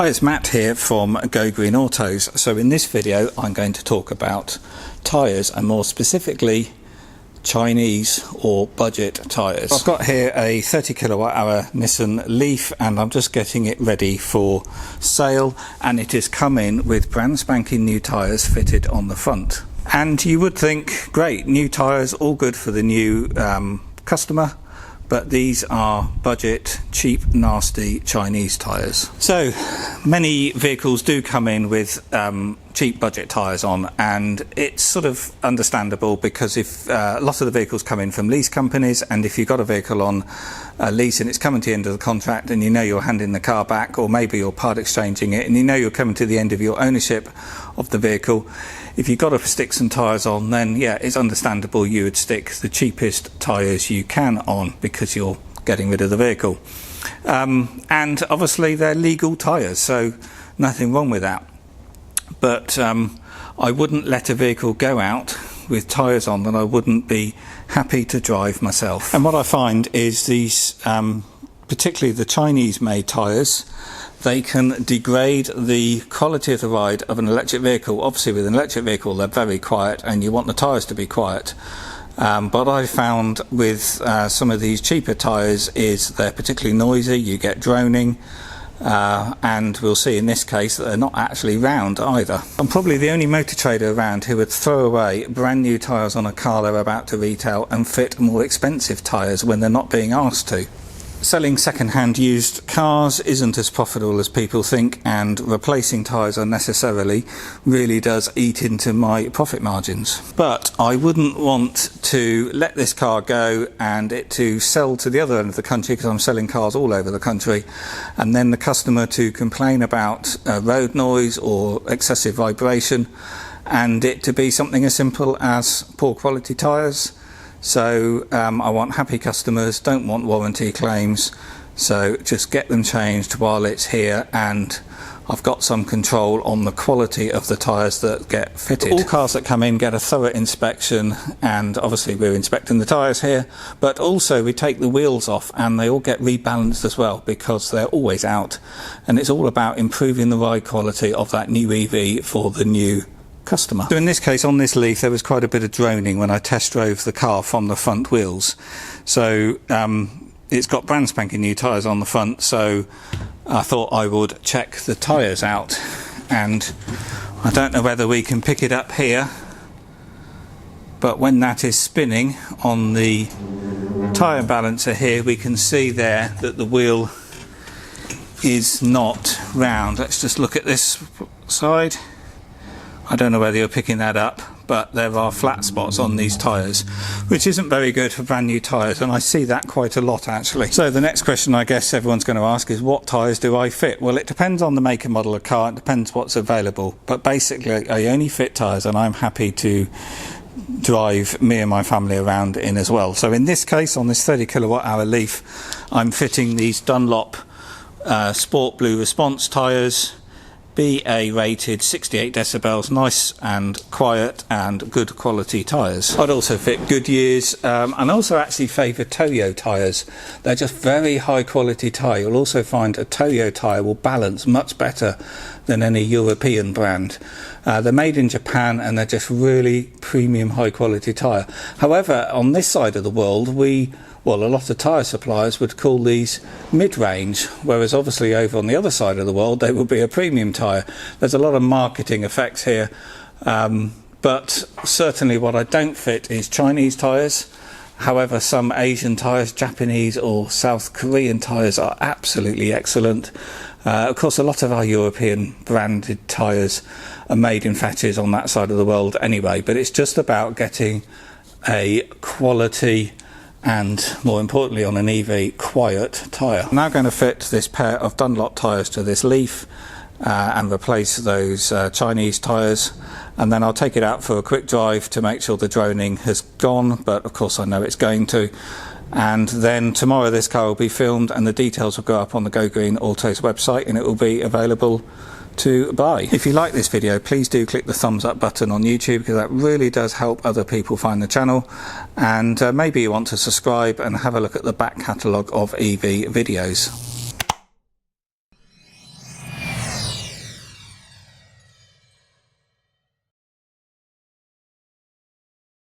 Hi, it's Matt here from Go Green Autos. So in this video I'm going to talk about tyres, and more specifically Chinese or budget tyres. I've got here a 30 kilowatt hour Nissan Leaf and I'm just getting it ready for sale, and it is coming with brand spanking new tyres fitted on the front. And you would think, great, new tyres, all good for the new customer. But these are budget, cheap, nasty Chinese tyres. So many vehicles do come in with cheap budget tyres on, and it's sort of understandable because if lots of the vehicles come in from lease companies, and if you've got a vehicle on a lease and it's coming to the end of the contract and you know you're handing the car back, or maybe you're part exchanging it and you know you're coming to the end of your ownership of the vehicle, if you've got to stick some tyres on, then yeah, it's understandable you would stick the cheapest tyres you can on because you're getting rid of the vehicle. And obviously they're legal tyres, so nothing wrong with that. But I wouldn't let a vehicle go out with tyres on that I wouldn't be happy to drive myself. And what I find is these, particularly the Chinese made tyres, they can degrade the quality of the ride of an electric vehicle. Obviously with an electric vehicle they're very quiet and you want the tyres to be quiet. But I found with some of these cheaper tyres is they're particularly noisy, you get droning, and we'll see in this case that they're not actually round either. I'm probably the only motor trader around who would throw away brand new tyres on a car they're about to retail and fit more expensive tyres when they're not being asked to. Selling second-hand used cars isn't as profitable as people think, and replacing tyres unnecessarily really does eat into my profit margins. But I wouldn't want to let this car go and it to sell to the other end of the country, because I'm selling cars all over the country, and then the customer to complain about road noise or excessive vibration, and it to be something as simple as poor quality tyres. So I want happy customers, don't want warranty claims, so just get them changed while it's here, and I've got some control on the quality of the tyres that get fitted. All cars that come in get a thorough inspection, and obviously we're inspecting the tyres here, but also we take the wheels off and they all get rebalanced as well because they're always out, and it's all about improving the ride quality of that new EV for the new customer. So in this case, on this Leaf, there was quite a bit of droning when I test drove the car from the front wheels. So it's got brand spanking new tyres on the front, so I thought I would check the tyres out, and I don't know whether we can pick it up here, but when that is spinning on the tyre balancer here, we can see there that the wheel is not round. Let's just look at this side. I don't know whether you're picking that up, but there are flat spots on these tyres, which isn't very good for brand new tyres, and I see that quite a lot actually. So the next question I guess everyone's going to ask is, what tyres do I fit? Well, it depends on the make and model of car, it depends what's available, but basically I only fit tyres and I'm happy to drive me and my family around in as well. So in this case, on this 30 kilowatt hour Leaf, I'm fitting these Dunlop Sport Blue Response tyres, BA rated, 68 decibels, nice and quiet and good quality tyres. I'd also fit Goodyears, and also actually favour Toyo tyres. They're just very high quality tyre. You'll also find a Toyo tyre will balance much better than any European brand. They're made in Japan and they're just really premium high quality tyre. However, on this side of the world, a lot of tyre suppliers would call these mid-range, whereas obviously over on the other side of the world they would be a premium tyre. There's a lot of marketing effects here, but certainly what I don't fit is Chinese tyres. However, some Asian tyres, Japanese or South Korean tyres are absolutely excellent. Of course, a lot of our European branded tyres are made in factories on that side of the world anyway, but it's just about getting a quality and, more importantly on an EV, quiet tyre. I'm now going to fit this pair of Dunlop tyres to this Leaf and replace those Chinese tyres, and then I'll take it out for a quick drive to make sure the droning has gone, but of course I know it's going to. And then tomorrow this car will be filmed and the details will go up on the Go Green Autos website, and it will be available to buy. If you like this video, please do click the thumbs up button on YouTube, because that really does help other people find the channel, and maybe you want to subscribe and have a look at the back catalogue of EV videos.